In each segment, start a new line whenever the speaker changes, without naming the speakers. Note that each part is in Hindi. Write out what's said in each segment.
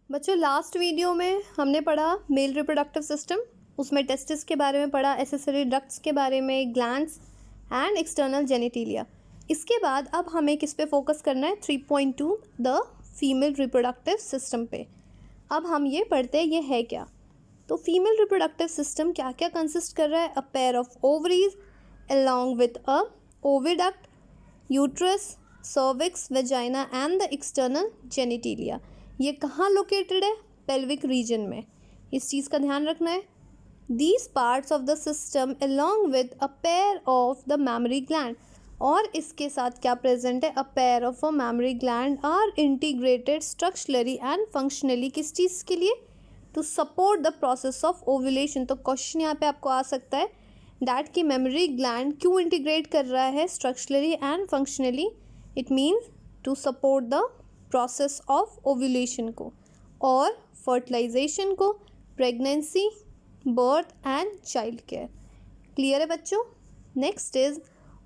बच्चों लास्ट वीडियो में हमने पढ़ा मेल रिप्रोडक्टिव सिस्टम, उसमें टेस्टिस के बारे में पढ़ा, एसेसरी डक्ट्स के बारे में, ग्लैंड्स एंड एक्सटर्नल जेनिटेलिया। इसके बाद अब हमें किस पे फोकस करना है? 3.2 द फीमेल रिप्रोडक्टिव सिस्टम पे। अब हम ये पढ़ते हैं ये है क्या। तो फीमेल रिप्रोडक्टिव सिस्टम क्या क्या कंसिस्ट कर रहा है? A pair of ovaries along with a oviduct, uterus, cervix, vagina and the external genitalia. ये कहाँ लोकेटेड है? पेल्विक रीजन में। इस चीज़ का ध्यान रखना है। These parts of the system along with a pair of the mammary gland, और इसके साथ क्या प्रेजेंट है? A pair of a mammary gland are integrated structurally and functionally. किस चीज़ के लिए? To support the process of ovulation. तो क्वेश्चन यहाँ पे आपको आ सकता है डैट की मेमरी ग्लैंड क्यों इंटीग्रेट कर रहा है structurally and functionally? It means to support the process of ovulation को और फर्टिलाइजेशन को, pregnancy, birth and child care. Clear है बच्चों? Next is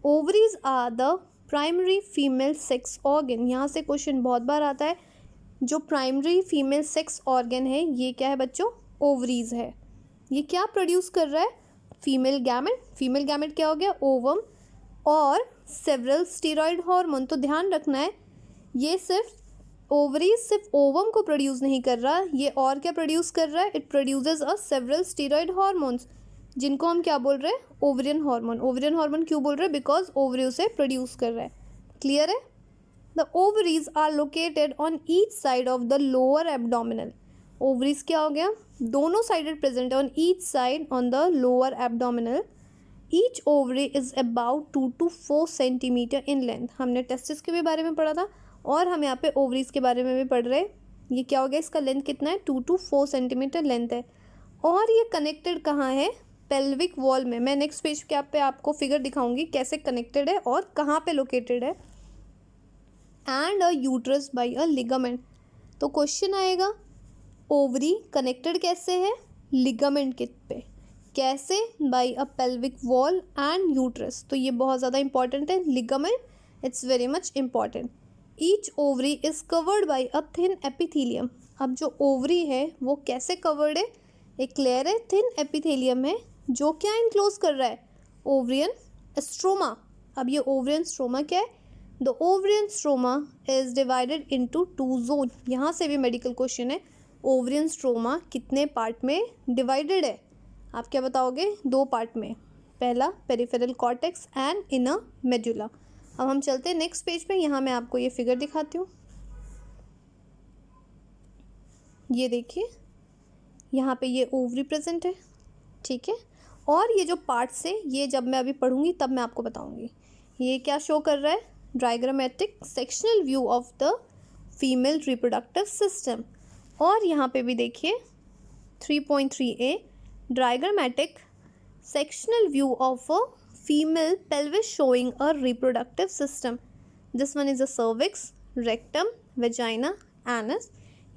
ovaries are the primary female sex organ. यहाँ से क्वेश्चन बहुत बार आता है। जो प्राइमरी फीमेल सेक्स ऑर्गन है ये क्या है बच्चों? ओवरीज है। ये क्या प्रोड्यूस कर रहा है? Female gamete. फीमेल गैमेट क्या हो गया? ओवम और सेवरल स्टेरॉइड हार्मोन। तो ध्यान रखना है ये सिर्फ ओवरीज सिर्फ ओवम को प्रोड्यूस नहीं कर रहा, ये और क्या प्रोड्यूस कर रहा है? It produces a several steroid hormones, जिनको हम क्या बोल रहे हैं? Ovarian hormone. ओवरियन हार्मोन क्यों बोल रहे हैं? बिकॉज ओवरी उसे प्रोड्यूस कर रहा है। क्लियर है? The ovaries are located on each side of the lower abdominal. Ovaries क्या हो गया? दोनों साइडेड प्रेजेंट है on each side on the lower abdominal. Each ovary is about 2 to 4 centimetre in length. हमने टेस्टिस के भी बारे में पढ़ा था और हम यहाँ पे ओवरीज के बारे में भी पढ़ रहे हैं। ये क्या हो गया? इसका लेंथ कितना है? 2 to 4 सेंटीमीटर लेंथ है। और ये कनेक्टेड कहाँ है? पेल्विक वॉल में। मैं नेक्स्ट पेज के पे आपको फिगर दिखाऊंगी कैसे कनेक्टेड है और कहाँ पे लोकेटेड है। And a uterus by a ligament. तो क्वेश्चन आएगा ओवरी कनेक्टेड कैसे है? लिगामेंट के पे। कैसे? By a pelvic wall and uterus. तो ये बहुत ज़्यादा इंपॉर्टेंट है। Ligament it's very much important. Each ovary is covered by a thin epithelium. अब जो ओवरी है वो कैसे कवर्ड है? एक लेयर है, थिन एपिथेलियम है, जो क्या इनक्लोज कर रहा है? Ovarian stroma. अब ये ओवरियन स्ट्रोमा क्या है? The ovarian stroma is divided into 2 zone. यहाँ से भी मेडिकल क्वेश्चन है। ओवरियन स्ट्रोमा कितने पार्ट में डिवाइडेड है? आप क्या बताओगे? 2 पार्ट में। पहला peripheral cortex and inner medulla. अब हम चलते हैं नेक्स्ट पेज पे। यहाँ मैं आपको ये फिगर दिखाती हूँ। ये देखिए यहाँ पे ये ओवरी प्रेजेंट है, ठीक है। और ये जो पार्ट्स है ये जब मैं अभी पढ़ूंगी तब मैं आपको बताऊंगी। ये क्या शो कर रहा है? Diagrammatic sectional view of the female reproductive system. और यहाँ पे भी देखिए 3.3a diagrammatic sectional view of a female pelvis showing a reproductive system. This one is a cervix, rectum, vagina, anus.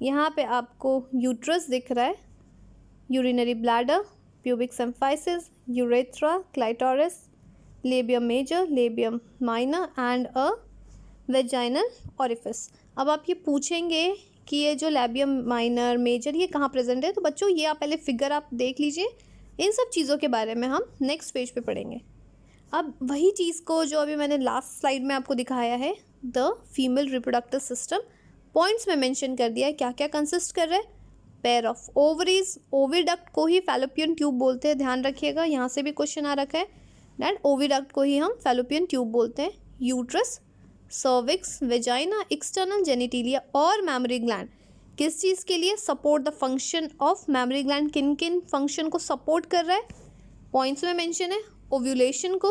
यहाँ पे आपको यूट्रस दिख रहा है, urinary bladder, pubic symphysis, urethra, clitoris, labium major, labium minor and a vaginal orifice. अब आप ये पूछेंगे कि ये जो लेबियम माइनर, मेजर ये कहाँ प्रेजेंट है? तो बच्चों ये आप पहले फिगर आप देख लीजिए। इन सब चीज़ों के बारे में हम नेक्स्ट पेज पे पढ़ेंगे। अब वही चीज़ को जो अभी मैंने लास्ट स्लाइड में आपको दिखाया है, the female reproductive system points में मेंशन कर दिया है क्या क्या कंसिस्ट कर रहा है। पेयर ऑफ ओवरीज, ओविडक्ट को ही फैलोपियन ट्यूब बोलते हैं, ध्यान रखिएगा। यहाँ से भी क्वेश्चन आ रखा है दैट ओविडक्ट को ही हम फैलोपियन ट्यूब बोलते हैं। Uterus, cervix, vagina, external genitalia और मैमरी ग्लैंड किस चीज़ के लिए? Support the function of mammary gland. किन किन फंक्शन को सपोर्ट कर रहा है? पॉइंट्स में मेंशन है। ओव्यूलेशन को,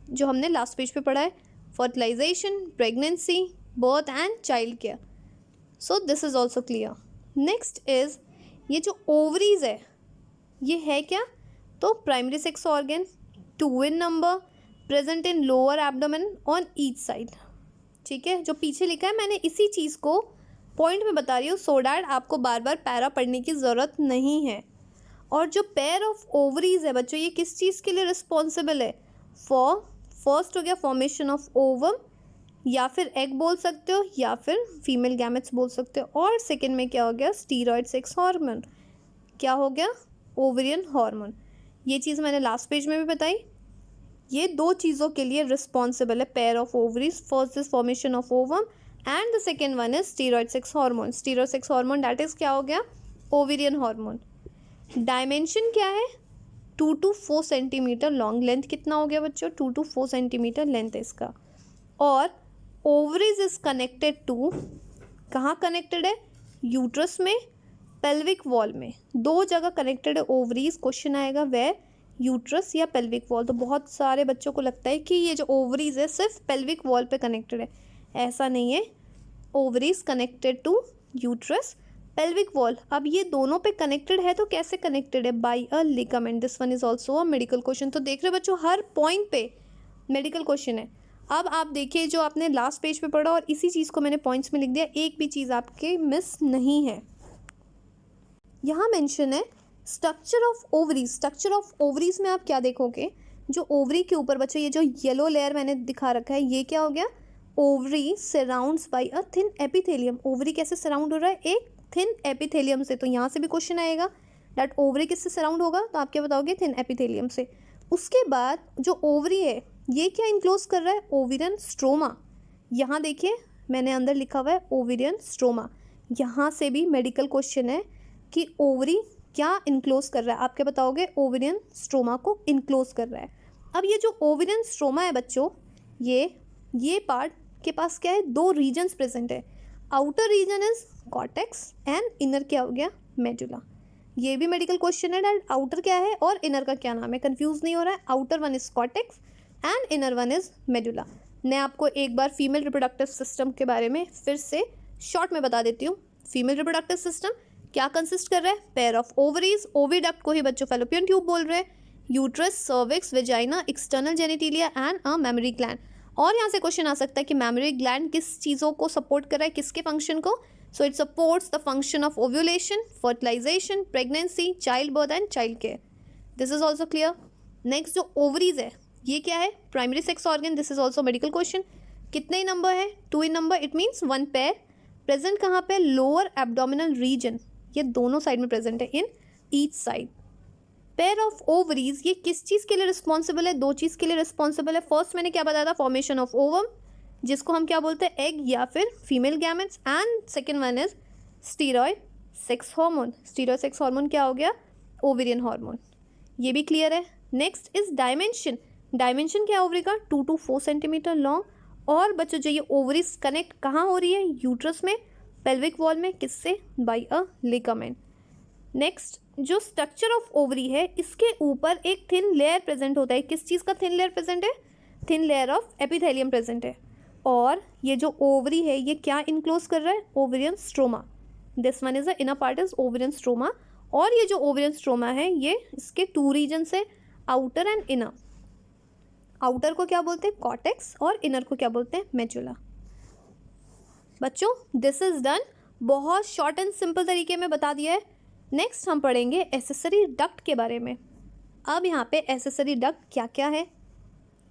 जो हमने लास्ट पेज पे पढ़ा है, fertilization, pregnancy, birth and child care. So this is also clear. Next is ये जो ओवरीज है ये है क्या? तो primary sex organ, 2 in number, present in lower abdomen on each side. ठीक है, जो पीछे लिखा है मैंने इसी चीज़ को पॉइंट में बता रही हूँ सो डैट आपको बार बार पैरा पढ़ने की ज़रूरत नहीं है। और जो पेयर ऑफ ओवरीज है बच्चों ये किस चीज़ के लिए रिस्पॉन्सिबल है? फॉर फर्स्ट हो गया फॉर्मेशन ऑफ ओवम या फिर एग बोल सकते हो या फिर फीमेल गैमेट्स बोल सकते हो। और सेकंड में क्या हो गया, स्टीरॉयड सेक्स हार्मोन, क्या हो गया, ओवेरियन हार्मोन। ये चीज़ मैंने लास्ट पेज में भी बताई। ये दो चीज़ों के लिए रिस्पॉन्सिबल है pair of ovaries. First is formation of ovum and the second one is steroid sex hormone. Steroid sex hormone that is क्या हो गया, ओवेरियन हार्मोन। डायमेंशन क्या है, 2 to 4 सेंटीमीटर लॉन्ग। लेंथ कितना हो गया बच्चों, 2 to 4 सेंटीमीटर लेंथ है इसका। और ओवरीज इज कनेक्टेड टू, कहाँ कनेक्टेड है, यूट्रस में, पेल्विक वॉल में, दो जगह कनेक्टेड है ओवरीज। क्वेश्चन आएगा वे यूट्रस या पेल्विक वॉल। तो बहुत सारे बच्चों को लगता है कि ये जो ओवरीज है सिर्फ पेल्विक वॉल पे कनेक्टेड है, ऐसा नहीं है। Ovaries connected to uterus, pelvic wall. अब ये दोनों पे कनेक्टेड है तो कैसे कनेक्टेड है, by a ligament. This one is also a medical question. तो देख रहे बच्चों हर पॉइंट पे मेडिकल क्वेश्चन है। अब आप देखिए जो आपने लास्ट पेज पे पढ़ा और इसी चीज़ को मैंने पॉइंट्स में लिख दिया, एक भी चीज़ आपके मिस नहीं है। यहाँ मेंशन है structure of ovaries. Structure of ovaries में आप क्या देखोगे, जो ओवरी के ऊपर बच्चों ये जो येलो लेयर मैंने दिखा रखा है, ये क्या हो गया, ovary surrounds by a thin epithelium. Ovary कैसे सराउंड हो रहा है, एक थिन एपिथेलियम से। तो यहाँ से भी क्वेश्चन आएगा दैट ओवरी किससे सराउंड होगा, तो आप क्या बताओगे, थिन एपिथेलियम से। उसके बाद जो ओवरी है ये क्या इनक्लोज कर रहा है, ओवेरियन स्ट्रोमा। यहाँ देखिए मैंने अंदर लिखा हुआ है ओवेरियन स्ट्रोमा। यहाँ से भी मेडिकल क्वेश्चन है कि ओवरी क्या इनक्लोज कर रहा है, आप क्या बताओगे, ओवेरियन स्ट्रोमा को इनक्लोज कर रहा है। अब ये जो ओवेरियन स्ट्रोमा है बच्चों, ये पार्ट के पास क्या है, दो रीजन्स प्रेजेंट है। Outer region is cortex and inner क्या हो गया, मेडुला। ये भी मेडिकल क्वेश्चन है दैट आउटर क्या है और इनर का क्या नाम है, कंफ्यूज नहीं हो रहा है। Outer one is cortex and inner one is medulla. मैं आपको एक बार फीमेल रिप्रोडक्टिव सिस्टम के बारे में फिर से शॉर्ट में बता देती हूँ। फीमेल रिप्रोडक्टिव सिस्टम क्या कंसिस्ट कर रहा है, पेयर ऑफ ओवरीज, ओविडक्ट को ही बच्चों फैलोपियन ट्यूब बोल रहे हैं, uterus, cervix, vagina, external genitalia and a mammary gland. और यहाँ से क्वेश्चन आ सकता है कि मैमरी ग्लैंड किस चीज़ों को सपोर्ट कर रहा है, किसके फंक्शन को, so it supports the function of ovulation, fertilisation, pregnancy, child birth and child care. This is also clear. Next जो ओवरीज है ये क्या है, primary sex organ. This is also medical question. कितने नंबर है, 2 in number, it means 1 pair. Present कहाँ पे, लोअर एब्डोमिनल रीजन, ये दोनों साइड में प्रेजेंट है, in each side. Pair of ovaries ये किस चीज़ के लिए रिस्पॉन्सिबल है, दो चीज़ के लिए रिस्पॉन्सिबल है। फर्स्ट मैंने क्या बताया था, फॉर्मेशन ऑफ ओवम, जिसको हम क्या बोलते हैं, एग या फिर female gametes, and second one is steroid sex hormone. Steroid sex hormone क्या हो गया, ओवेरियन हार्मोन। ये भी क्लियर है। Next is dimension. डायमेंशन क्या है ओवरी का, 2 to 4 सेंटीमीटर लॉन्ग। और बच्चों जो ये ओवरीज कनेक्ट कहाँ हो रही है, यूट्रस में, पेल्विक वॉल में, किससे, बाय अ लिगामेंट। नेक्स्ट जो स्ट्रक्चर ऑफ ओवरी है इसके ऊपर एक थिन लेयर प्रेजेंट होता है। किस चीज़ का थिन लेयर प्रेजेंट है, thin layer of epithelium present है। और ये जो ओवरी है ये क्या इनक्लोज कर रहा है, ovarian stroma. This one is the inner part is ovarian stroma. और ये जो ओवेरियन स्ट्रोमा है ये इसके 2 रीजन है, आउटर एंड इनर। आउटर को क्या बोलते हैं, कॉर्टेक्स, और इनर को क्या बोलते हैं, मेडुला। बच्चों दिस इज डन, बहुत शॉर्ट एंड सिंपल तरीके में बता दिया है। नेक्स्ट हम पढ़ेंगे एक्सेसरी डक्ट के बारे में। अब यहाँ पे एक्सेसरी डक्ट क्या क्या है,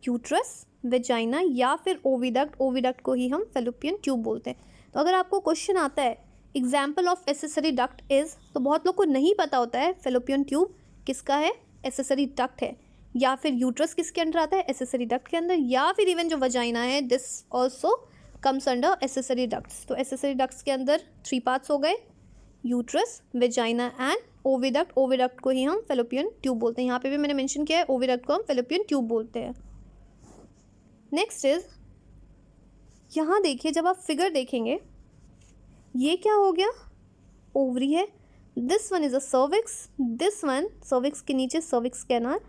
यूट्रस, वेजाइना या फिर ओविडक्ट। ओविडक्ट को ही हम फैलोपियन ट्यूब बोलते हैं। तो अगर आपको क्वेश्चन आता है example of accessory duct is, तो बहुत लोग को नहीं पता होता है फैलोपियन ट्यूब किसका है, एक्सेसरी डक्ट है, या फिर यूट्रस किसके अंडर आता है, एक्सेसरी डक्ट के अंदर, या फिर इवन जो वजाइना है this also comes under accessory ducts. तो एक्सेसरी डक्ट्स के अंदर 3 पार्ट्स हो गए, uterus, vagina and oviduct. Oviduct को ही हम फैलोपियन ट्यूब बोलते हैं। यहाँ पे भी मैंने मेंशन किया है ओविडक्ट को हम फैलोपियन ट्यूब बोलते हैं। नेक्स्ट इज, यहाँ देखिए जब आप फिगर देखेंगे ये क्या हो गया, ओवरी है। This one is a cervix, this one cervix के नीचे सर्विक्स कैनाल,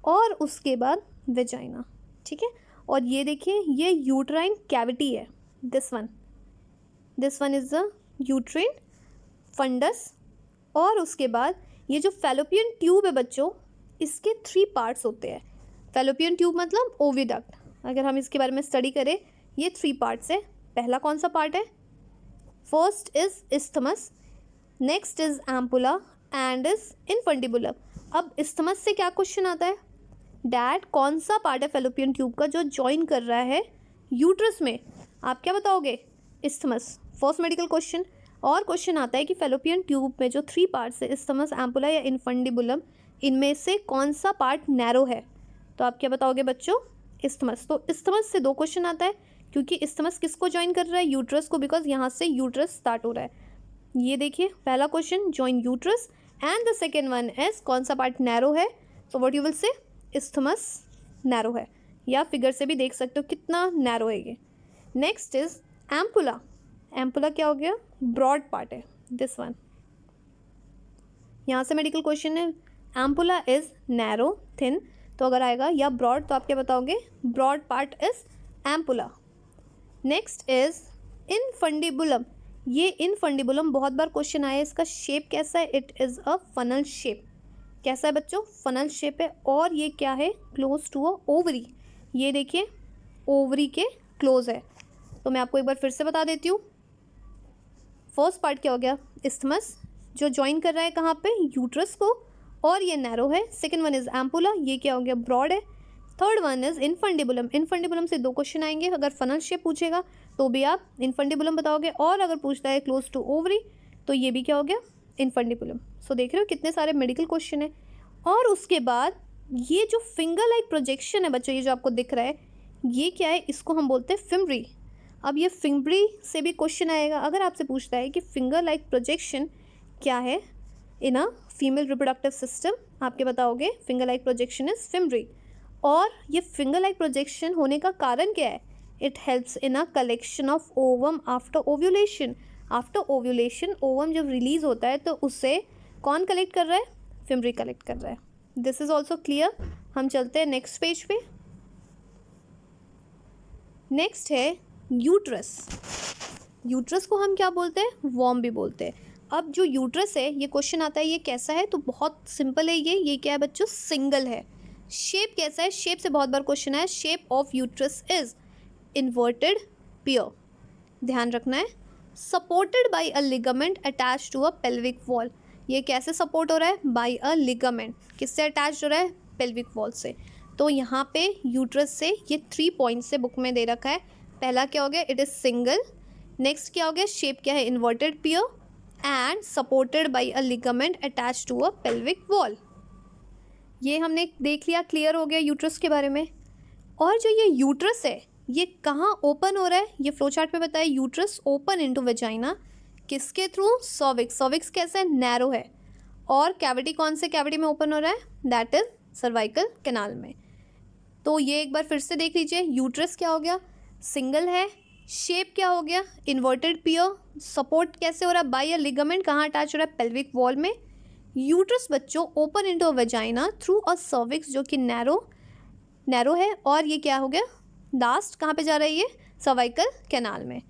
और उसके बाद वेजाइना, ठीक है। और ये देखिए ये यूट्राइन कैविटी है, this one is the uterine fundus. और उसके बाद ये जो फैलोपियन ट्यूब है बच्चों, इसके 3 पार्ट्स होते हैं। फैलोपियन ट्यूब मतलब ओविडक्ट, अगर हम इसके बारे में स्टडी करें ये 3 पार्ट्स है। पहला कौन सा पार्ट है, first is isthmus, next is ampulla and is infundibulum. अब इस्थमस से क्या क्वेश्चन आता है, डैट कौन सा पार्ट है फैलोपियन ट्यूब का जो ज्वाइन कर रहा है यूट्रस में, आप क्या बताओगे? Isthmus, first medical question. और क्वेश्चन आता है कि फेलोपियन ट्यूब में जो 3 पार्ट्स है, इस्थमस, एम्पुला या इनफंडिबुलम, इनमें से कौन सा पार्ट नैरो है? तो आप क्या बताओगे बच्चों? इस्थमस। तो इस्थमस से 2 क्वेश्चन आता है, क्योंकि इस्थमस किसको ज्वाइन कर रहा है? यूट्रस को, बिकॉज यहाँ से यूट्रस स्टार्ट हो रहा है। ये देखिए पहला question, join uterus, and the second one is कौन सा पार्ट नैरो है? सो व्हाट यू विल से? इस्थमस नैरो है, या फिगर से भी देख सकते हो कितना नैरो है ये। Next is ampulla. एम्पुला क्या हो गया? ब्रॉड पार्ट है, दिस वन। यहाँ से मेडिकल क्वेश्चन है, एम्पुला इज नैरो, थिन, तो अगर आएगा या ब्रॉड तो आप क्या बताओगे? Broad part is ampulla. Next is infundibulum. ये इनफंडिबुलम बहुत बार क्वेश्चन आया है, इसका शेप कैसा है? It is a funnel shape. कैसा है बच्चों? फनल शेप है। और ये क्या है? Close to a ovary. ये देखिए ओवरी के क्लोज है। तो मैं आपको एक बार फिर से बता देती हूँ। फर्स्ट पार्ट क्या हो गया? इस्थमस, जो ज्वाइन कर रहा है कहाँ पे? यूट्रस को, और ये नैरो है। सेकेंड वन इज एम्पुला, ये क्या हो गया? ब्रॉड है। Third one is infundibulum. Infundibulum से 2 क्वेश्चन आएंगे, अगर फनल शेप पूछेगा तो भी आप इनफंडिबुलम बताओगे, और अगर पूछता है क्लोज टू ओवरी तो ये भी क्या हो गया? इनफंडिबुलम। सो देख रहे हो कितने सारे मेडिकल क्वेश्चन है। और उसके बाद ये जो फिंगर लाइक प्रोजेक्शन है बच्चों, ये जो आपको दिख रहा है, ये क्या है? इसको हम बोलते हैं फिम्ब्री। अब ये फिम्ब्री से भी क्वेश्चन आएगा, अगर आपसे पूछता है कि फिंगर लाइक प्रोजेक्शन क्या है इन अ फीमेल रिप्रोडक्टिव सिस्टम, आप क्या बताओगे? Finger like projection is fimbriae. और ये फिंगर लाइक प्रोजेक्शन होने का कारण क्या है? It helps in a collection of ovum after ovulation. After ovulation ovum जब रिलीज होता है तो उससे कौन कलेक्ट कर रहा है? फिम्ब्री कलेक्ट कर रहा है। This is also clear. हम चलते हैं नेक्स्ट पेज पे। नेक्स्ट है यूट्रस। यूट्रस को हम क्या बोलते हैं? वॉर्म भी बोलते हैं। अब जो यूट्रस है, ये क्वेश्चन आता है ये कैसा है? तो बहुत सिंपल है ये क्या है बच्चों? सिंगल है। शेप कैसा है? शेप से बहुत बार क्वेश्चन है। Shape of uterus is inverted pear, ध्यान रखना है। Supported by a ligament attach to a pelvic wall. ये कैसे सपोर्ट हो रहा है? By a ligament. किससे अटैच हो रहा है? पेल्विक वॉल से। तो यहाँ पे यूट्रस से ये 3 पॉइंट्स से बुक में दे रखा है। पहला क्या हो गया? It is single. नेक्स्ट क्या हो गया? शेप क्या है? Inverted pear, and supported by a ligament attach to a pelvic wall. ये हमने देख लिया, क्लियर हो गया यूट्रस के बारे में। और जो ये यूट्रस है ये कहाँ ओपन हो रहा है? ये फ्लो चार्ट पे बताया, यूट्रस ओपन इनटू वेजाइना। किसके थ्रू? सर्विक्स। सर्विक्स कैसा है? नैरो है। और कैविटी कौन से कैविटी में ओपन हो रहा है? दैट इज सर्वाइकल कैनाल में। तो ये एक बार फिर से देख लीजिए, यूट्रस क्या हो गया? सिंगल है। शेप क्या हो गया? इन्वर्टेड पियर। सपोर्ट कैसे हो रहा है? By a ligament. कहाँ अटैच हो रहा है? पेल्विक वॉल में। यूट्रस बच्चों open into a vagina through a cervix, जो कि नैरो है। और ये क्या हो गया? लास्ट कहाँ पे जा रहा है ये? सर्वाइकल कैनाल में।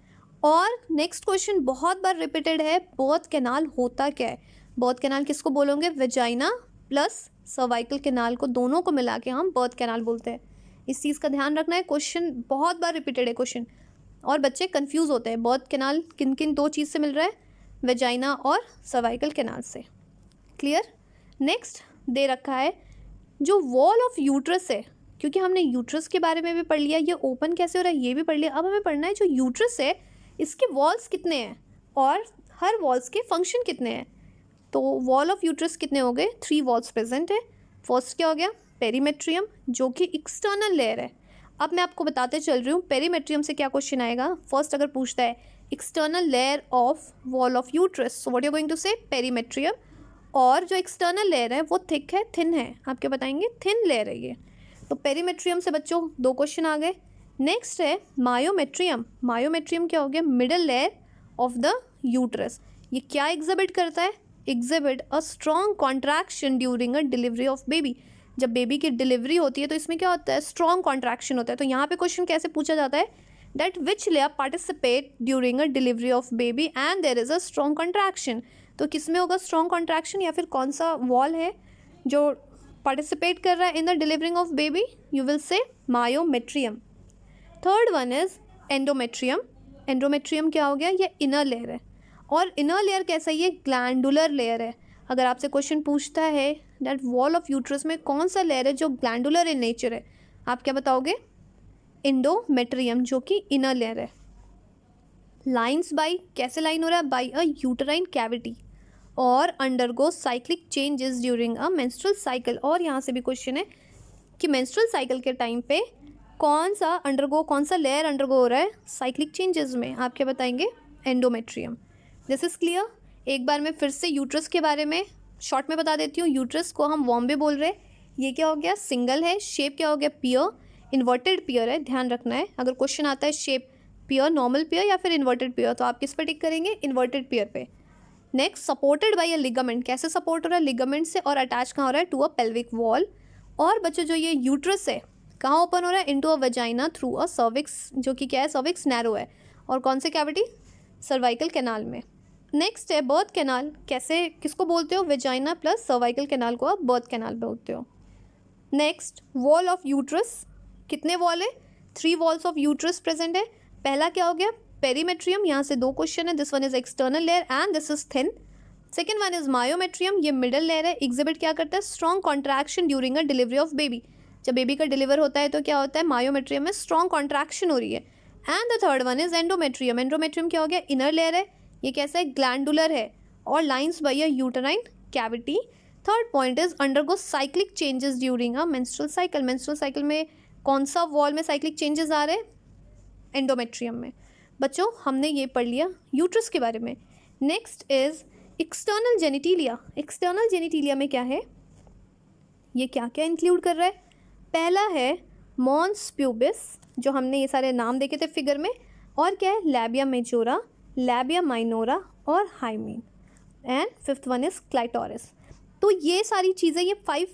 और नेक्स्ट क्वेश्चन बहुत बार रिपीटेड है, बर्थ कैनाल होता क्या है? बर्थ कैनाल किसको बोलोगे? वेजाइना प्लस सर्वाइकल कैनाल को, दोनों को मिला के हम बर्थ कैनाल बोलते हैं। इस चीज़ का ध्यान रखना है, क्वेश्चन बहुत बार रिपीटेड है क्वेश्चन, और बच्चे कंफ्यूज होते हैं। बर्थ कैनाल किन किन 2 चीज़ से मिल रहा है? वेजाइना और सर्वाइकल कैनाल से। क्लियर। नेक्स्ट दे रखा है जो वॉल ऑफ यूट्रस है, क्योंकि हमने यूट्रस के बारे में भी पढ़ लिया, ये ओपन कैसे हो रहा है ये भी पढ़ लिया। अब हमें पढ़ना है जो यूट्रस है इसके वॉल्स कितने हैं और हर वॉल्स के फंक्शन कितने हैं। तो वॉल ऑफ यूट्रस कितने हो गए? 3 वॉल्स प्रेजेंट है। फर्स्ट क्या हो गया? पेरीमेट्रियम, जो कि एक्सटर्नल लेयर है। अब मैं आपको बताते चल रही हूँ पेरीमेट्रियम से क्या क्वेश्चन आएगा। फर्स्ट अगर पूछता है external layer of wall of uterus, so what you going to say? Perimetrium. और जो एक्सटर्नल लेयर है वो थिक है, थिन है? आप क्या बताएंगे? थिन लेयर है ये। तो पेरीमेट्रियम से बच्चों 2 क्वेश्चन आ गए। नेक्स्ट है मायोमेट्रियम। मायोमेट्रियम क्या हो गया? Middle layer of the uterus. ये क्या एग्जिबिट करता है? Exhibit a strong contraction during a delivery of baby. जब बेबी की डिलीवरी होती है तो इसमें क्या होता है? स्ट्रॉन्ग कॉन्ट्रैक्शन होता है। तो यहाँ पे क्वेश्चन कैसे पूछा जाता है? That which layer participate during a delivery of baby and there is a strong contraction. तो किस में होगा स्ट्रॉन्ग कॉन्ट्रैक्शन, या फिर कौन सा वॉल है जो पार्टिसिपेट कर रहा है in the delivering of baby? You will से myometrium. Third one is endometrium. Endometrium क्या हो गया? ये इनर लेयर है। और इनर लेयर कैसा है? ये ग्लैंडुलर लेयर है। अगर आपसे क्वेश्चन पूछता है दैट वॉल ऑफ यूट्रस में कौन सा लेयर है जो ग्लैंडुलर इन नेचर है, आप क्या बताओगे? एंडोमेट्रियम, जो कि इनर लेयर है। लाइन्स बाई, कैसे लाइन हो रहा है, बाई अ यूटराइन कैविटी, और undergo cyclic changes during a menstrual cycle. और यहाँ से भी क्वेश्चन है कि मेंस्ट्रुअल साइकिल के टाइम पे कौन सा लेयर अंडरगो हो रहा है साइक्लिक चेंजेस में, आप क्या बताएंगे, एंडोमेट्रियम। This is clear. एक बार मैं फिर से यूट्रस के बारे में शॉर्ट में बता देती हूँ। यूट्रस को हम वॉम्बे बोल रहे हैं। ये क्या हो गया, सिंगल है, शेप क्या हो गया, पियर, इन्वर्टेड पियर है, ध्यान रखना है। अगर क्वेश्चन आता है शेप पियर, नॉर्मल पियर या फिर इन्वर्टेड पियर, तो आप किस पे टिक करेंगे, इन्वर्टेड पियर पे। Next, supported by a ligament, कैसे सपोर्ट हो रहा है, लिगामेंट से, और अटैच कहाँ हो रहा है, टू अ पेल्विक वॉल। और बच्चों जो ये यूट्रस है कहाँ ओपन हो रहा है, into a vagina through a cervix, जो कि क्या है, सर्विक्स नैरो है, और कौन से कैविटी, सर्वाइकल कैनाल में। नेक्स्ट है बर्थ कैनाल, कैसे किसको बोलते हो, वेजाइना प्लस सर्वाइकल कैनाल को आप बर्थ कैनाल बोलते हो। नेक्स्ट, वॉल ऑफ यूट्रस, कितने वॉल है, 3 वॉल्स ऑफ यूट्रस प्रेजेंट है। पहला क्या हो गया, पेरीमेट्रियम, यहाँ से 2 क्वेश्चन है, this one is external layer and this is thin. Second one is myometrium, ये मिडल लेयर है, एग्जिबिट क्या करता है, strong contraction during a delivery of baby. जब बेबी का डिलीवर होता है तो क्या होता है, मायोमेट्रियम में स्ट्रॉन्ग कॉन्ट्रैक्शन हो रही है। And the third one is endometrium, endometrium क्या हो गया, इनर लेयर है, ये कैसा है, ग्लैंडुलर है, और lines by a uterine cavity. Third point is undergo cyclic changes during a menstrual cycle, menstrual cycle में कौन सा वॉल में साइक्लिक चेंजेस आ रहे हैं, एंडोमेट्रियम में। बच्चों हमने ये पढ़ लिया यूट्रस के बारे में। नेक्स्ट इज एक्सटर्नल जेनिटिलिया, एक्सटर्नल जेनिटिलिया में क्या है, ये क्या क्या इंक्लूड कर रहा है, पहला है मॉन्स प्यूबिस, जो हमने ये सारे नाम देखे थे फिगर में, और क्या है, लैबिया मेजोरा, लैबिया माइनोरा और hymen, and fifth one is clitoris. तो ये सारी चीज़ें, ये 5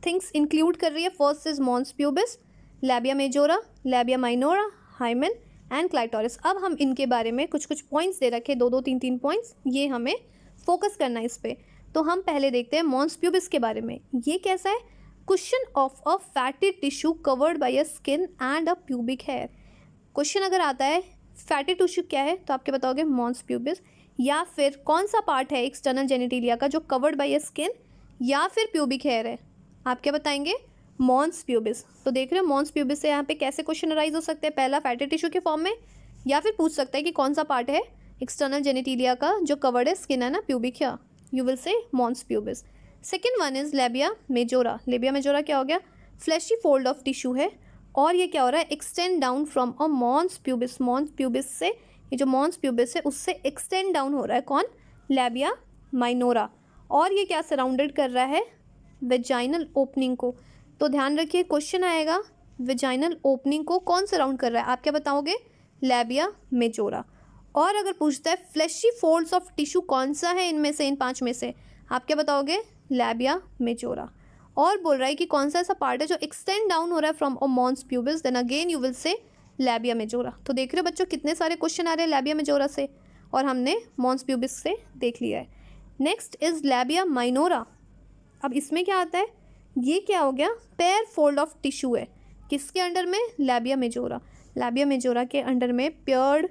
थिंग्स इंक्लूड कर रही है। First is mons pubis, labia majora, labia minora, hymen and clitoris. अब हम इनके बारे में कुछ कुछ पॉइंट्स दे रखे, 2-2, 3-3 पॉइंट्स, ये हमें फोकस करना है इस पर। तो हम पहले देखते हैं मॉन्स प्यूबिस के बारे में। ये कैसा है, question of a fatty tissue covered by a skin and a pubic hair. Question अगर आता है फैटी टिश्यू क्या है, तो आपके बताओगे मॉन्स प्यूबिस, या फिर कौन सा पार्ट है एक्सटर्नल जेनिटिलिया का जो कवर्ड बाय अ स्किन या फिर प्यूबिक हेयर है, आप क्या बताएंगे, मॉन्स प्यूबिस। तो देख रहे हो मॉन्स प्यूबिस से यहाँ पे कैसे क्वेश्चन अराइज हो सकते हैं, पहला फैटी टिश्यू के फॉर्म में, या फिर पूछ सकता है कि कौन सा पार्ट है एक्सटर्नल जेनिटिलिया का जो कवर्ड है स्किन है ना, pubic hair, you will say mons pubis. Second one is labia majora, labia majora क्या हो गया, फ्लैशी फोल्ड ऑफ टिश्यू है, और ये क्या हो रहा है, extend down from a mons pubis, mons pubis से, ये जो मॉन्स प्यूबिस है उससे एक्सटेंड डाउन हो रहा है कौन, लेबिया माइनोरा, और ये क्या सराउंडेड कर रहा है, वेजाइनल ओपनिंग को। तो ध्यान रखिए क्वेश्चन आएगा, वेजाइनल ओपनिंग को कौन सराउंड कर रहा है, आप क्या बताओगे, लेबिया मेजोरा। और अगर पूछता है फ्लैशी फोल्ड्स ऑफ टिश्यू कौन सा है इनमें से, इन 5 में से, आप क्या बताओगे, लेबिया मेजोरा। और बोल रहा है कि कौन सा ऐसा पार्ट है जो एक्सटेंड डाउन हो रहा है from a mons pubis, then again you will say labia majora. तो देख रहे हो बच्चों कितने सारे क्वेश्चन आ रहे हैं लेबिया मेजोरा से, और हमने मॉन्स प्यूबिस से देख लिया है। Next is labia minora. अब इसमें क्या आता है, ये क्या हो गया, पेयर फोल्ड ऑफ टिश्यू है, किसके अंडर में, लेबिया मेजोरा, लेबिया मेजोरा के अंडर में पेयर्ड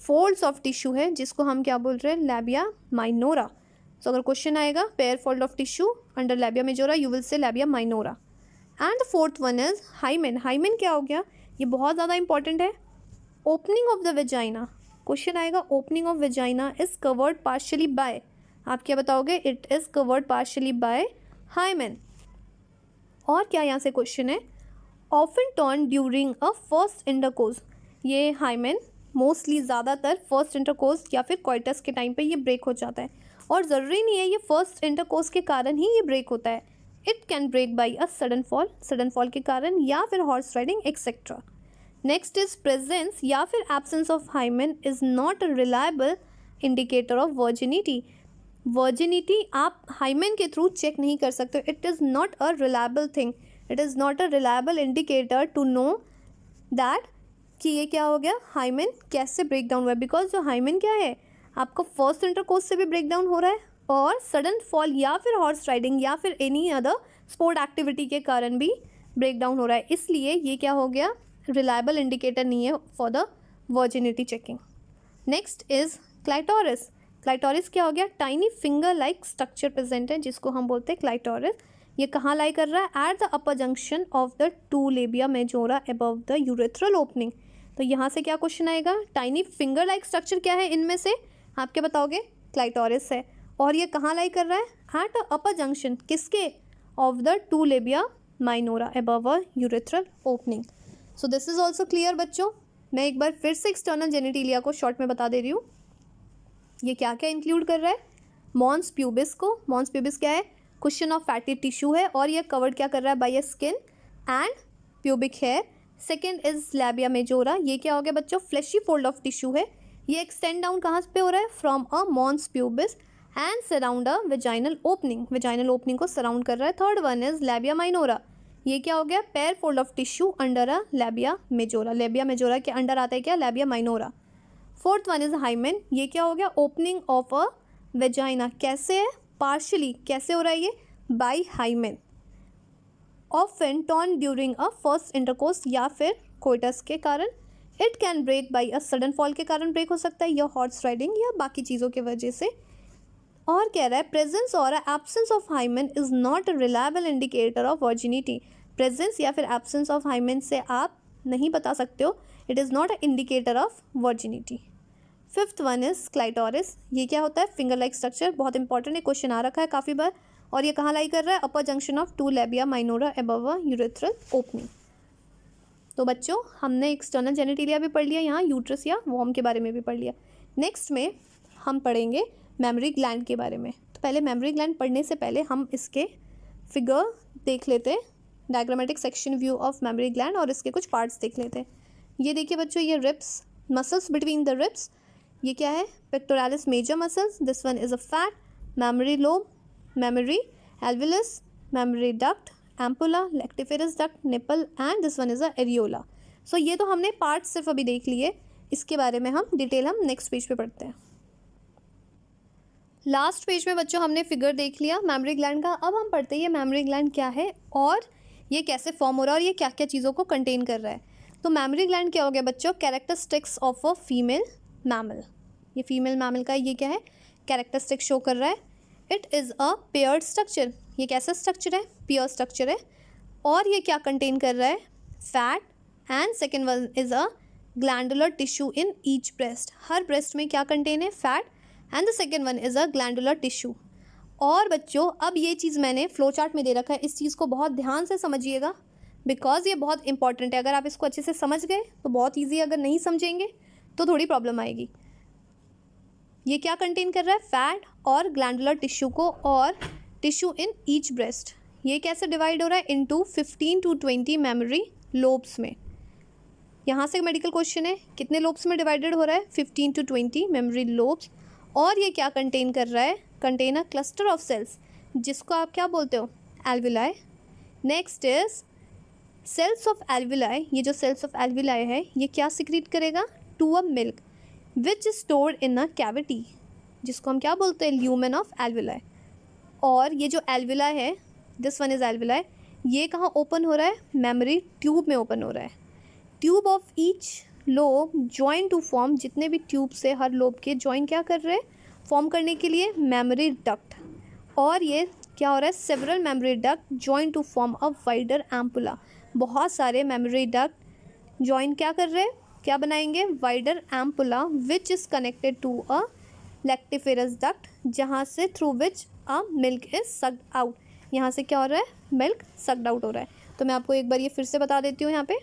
फोल्ड्स ऑफ टिश्यू है, जिसको हम क्या बोल रहे हैं, लेबिया माइनोरा। सो अगर क्वेश्चन आएगा pair fold of tissue under labia majora, you will say labia minora. And the fourth one is hymen, hymen क्या हो गया, ये बहुत ज़्यादा इंपॉर्टेंट है, opening of the vagina, question आएगा opening of vagina is covered partially by, आप क्या बताओगे, it is covered partially by hymen. और क्या यहाँ से क्वेश्चन है, often torn during a first intercourse, ये हाइमेन मोस्टली ज़्यादातर फर्स्ट इंटरकोर्स या फिर क्वाइटस के टाइम पे ये ब्रेक हो जाता है, और ज़रूरी नहीं है ये फर्स्ट इंटरकोर्स के कारण ही ये ब्रेक होता है, it can break by a sudden fall के कारण, या फिर horse riding etcetera. Next is presence या फिर absence of hymen is not a reliable indicator of virginity, virginity आप हाइमेन के थ्रू चेक नहीं कर सकते, it is not a reliable thing, it is not a reliable indicator to know that कि ये क्या हो गया, हाइमेन कैसे ब्रेक डाउन हुआ है, बिकॉज जो हाइमेन क्या है आपको फर्स्ट इंटरकोर्स से भी ब्रेक डाउन हो रहा है, और सडन फॉल या फिर हॉर्स राइडिंग या फिर एनी अदर स्पोर्ट एक्टिविटी के कारण भी ब्रेक डाउन हो रहा है, इसलिए ये क्या हो गया, रिलायबल इंडिकेटर नहीं है for the virginity checking. Next is clitoris, clitoris क्या हो गया, tiny finger like structure present है, जिसको हम बोलते हैं क्लाइटोरिस। ये कहाँ लाई कर रहा है, at the upper junction of the 2 labia majora above the urethral opening. तो यहाँ से क्या क्वेश्चन आएगा, टाइनी फिंगर लाइक स्ट्रक्चर क्या है इनमें से, आप क्या बताओगे, क्लाइटोरिस है। और ये कहाँ लाई कर रहा है, एट अपर जंक्शन किसके, of the two labia minora above a urethral opening. So this is also clear बच्चों। मैं एक बार फिर से एक्सटर्नल जेनिटेलिया को शॉर्ट में बता दे रही हूँ। ये क्या क्या इंक्लूड कर रहा है, मॉन्स प्यूबिस को, मॉन्स प्यूबिस क्या है, कुशन ऑफ फैटी टिश्यू है और ये कवर्ड क्या कर रहा है, by a skin and pubic hair. Second is labia majora, ये क्या हो गया बच्चों, फ्लैशी फोल्ड ऑफ टिश्यू है, ये एक्सटेंड डाउन कहाँ पे हो रहा है, from a mons pubis and surround a vaginal opening, vaginal opening को सराउंड कर रहा है। Third one is labia minora, ये क्या हो गया, pair fold of tissue under a labia majora, labia majora के अंडर आता है क्या, labia minora. Fourth one is hymen, ये क्या हो गया, ओपनिंग ऑफ अ वेजाइना, कैसे है, पार्शली कैसे हो रहा है ये, by hymen. Often torn during a first intercourse या फिर कोइटस के कारण। It can break by a sudden fall के कारण ब्रेक हो सकता है, या हॉर्स राइडिंग या बाकी चीज़ों की वजह से। और कह रहा है प्रेजेंस और absence of hymen is not a reliable indicator of virginity, presence या फिर एब्सेंस ऑफ हाइमेन से आप नहीं बता सकते हो, it is not a indicator of virginity. Fifth one is clitoris, ये क्या होता है, फिंगर लाइक स्ट्रक्चर, बहुत इंपॉर्टेंट है, क्वेश्चन आ रखा है काफ़ी बार। और ये कहाँ लाई कर रहा है, upper junction of two labia minora above a urethral opening. तो बच्चों हमने एक्सटर्नल जेनिटेलिया भी पढ़ लिया, यहाँ यूट्रस या वॉर्म के बारे में भी पढ़ लिया। नेक्स्ट में हम पढ़ेंगे मेमोरी ग्लैंड के बारे में। तो पहले मेमोरी ग्लैंड पढ़ने से पहले हम इसके फिगर देख लेते हैं, diagrammatic section view of memory gland, और इसके कुछ पार्ट्स देख लेते हैं। ये देखिए बच्चों, ये ribs, muscles between the ribs, ये क्या है, pectoralis major muscles, this one is a fat, mammary lobe, mammary alveolus, mammary duct, ampulla, lactiferous duct, nipple and this one is a areola. So ये तो हमने पार्ट सिर्फ अभी देख लिए, इसके बारे में हम डिटेल हम नेक्स्ट पेज पे पढ़ते हैं। लास्ट पेज में बच्चों हमने फिगर देख लिया मेमोरी ग्लैंड का। अब हम पढ़ते हैं ये मेमोरी ग्लैंड क्या है और ये कैसे फॉर्म हो रहा है और ये क्या क्या चीज़ों को कंटेन कर रहा है। तो मेमोरी ग्लैंड क्या हो गया बच्चों, characteristics of a female mammal. ये फीमेल मैमल का ये क्या है, कैरेक्टरिस्टिक शो कर रहा है। It is a paired structure, ये कैसा स्ट्रक्चर है, पेयर स्ट्रक्चर है। और ये क्या कंटेन कर रहा है, fat, and second one is a glandular tissue in each breast, her breast में क्या कंटेन है, fat, and the second one is a glandular tissue. और बच्चों अब ये चीज़ मैंने फ्लो चार्ट में दे रखा है, इस चीज़ को बहुत ध्यान से समझिएगा बिकॉज ये बहुत इंपॉर्टेंट है। अगर आप इसको अच्छे से समझ गए तो बहुत ईजी, अगर नहीं समझेंगे तो थोड़ी प्रॉब्लम आएगी। ये क्या कंटेन कर रहा है, फैट और ग्लैंडुलर टिश्यू को, और टिश्यू इन ईच ब्रेस्ट। ये कैसे डिवाइड हो रहा है, इनटू 15 to 20 मेमोरी लोब्स में। यहाँ से मेडिकल क्वेश्चन है, कितने लोब्स में डिवाइडेड हो रहा है, 15 to 20 मेमोरी लोब्स। और ये क्या कंटेन कर रहा है, contain a cluster of cells, जिसको आप क्या बोलते हो, alveoli. Next is cells of alveoli, ये जो सेल्स ऑफ एल्विलाई है ये क्या सिक्रीट करेगा, to a milk which is stored in a cavity, जिसको हम क्या बोलते हैं, ल्यूमेन ऑफ एल्विलाई। और ये जो एल्विलाई है, दिस वन इज एल्विलाई, ये कहाँ ओपन हो रहा है, मेमोरी ट्यूब में ओपन हो रहा है। Tube of each lobe join to form, जितने भी ट्यूब से हर लोब के ज्वाइन क्या कर रहे हैं, फॉर्म करने के लिए मेमोरी डक्ट। और ये क्या हो रहा है, several memory duct join to form a wider ampulla, बहुत सारे मेमोरी डक्ट ज्वाइन क्या कर रहे हैं, क्या बनाएंगे, wider ampulla which is connected to a lactiferous duct, जहाँ से through which a milk is sucked out, यहाँ से क्या हो रहा है, मिल्क सक्ड आउट हो रहा है। तो मैं आपको एक बार ये फिर से बता देती हूँ, यहाँ पे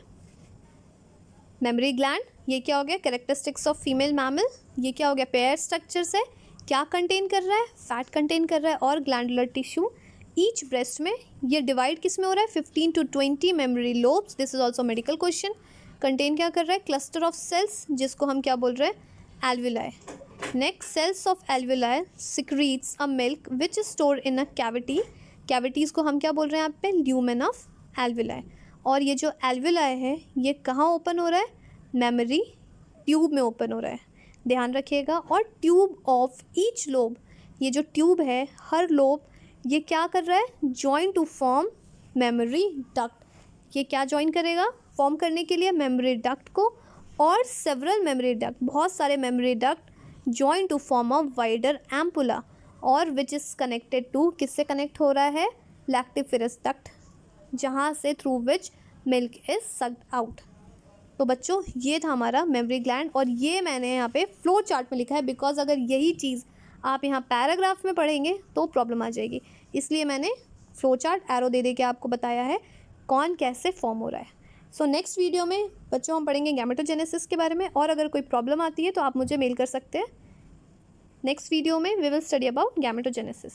मेमोरी ग्लैंड, ये क्या हो गया, कैरेक्टरिस्टिक्स ऑफ फीमेल मैमल, ये क्या हो गया, पेयर स्ट्रक्चर से क्या कंटेन कर रहा है, फैट कंटेन कर रहा है और ग्लैंडुलर टिश्यू ईच ब्रेस्ट में। ये डिवाइड किस में हो रहा है, 15 to 20 memory lobes, this is also medical question. Contain क्या कर रहा है, क्लस्टर ऑफ सेल्स, जिसको हम क्या बोल रहे हैं, alveoli. Next, cells of alveoli secretes a milk which is stored in a cavity, cavities को हम क्या बोल रहे हैं यहाँ पे, ल्यूमेन ऑफ एल्विलाई। और ये जो एल्विलाई है ये कहाँ ओपन हो रहा है, मेमोरी ट्यूब में ओपन हो रहा है, ध्यान रखिएगा। और ट्यूब ऑफ ईच लोब, ये जो ट्यूब है हर लोब ये क्या कर रहा है, join to form memory duct, ये क्या जॉइन करेगा, फॉर्म करने के लिए मेमोरी डक्ट को, और सेवरल मेमोरी डक्ट, बहुत सारे memory duct join to form a wider ampulla, और विच इज़ कनेक्टेड टू, किससे कनेक्ट हो रहा है, लैक्टिफेरस डक्ट, जहाँ से through which milk is sucked out. तो बच्चों ये था हमारा मेमोरी ग्लैंड, और ये मैंने यहाँ पे फ्लो चार्ट में लिखा है, बिकॉज अगर यही चीज़ आप यहाँ पैराग्राफ में पढ़ेंगे तो प्रॉब्लम आ जाएगी, इसलिए मैंने फ्लो चार्ट एरो दे के आपको बताया है कौन कैसे फॉर्म हो रहा है। सो नेक्स्ट वीडियो में बच्चों हम पढ़ेंगे गैमेटोजेनेसिस के बारे में, और अगर कोई प्रॉब्लम आती है तो आप मुझे मेल कर सकते हैं। नेक्स्ट वीडियो में we will study about gametogenesis.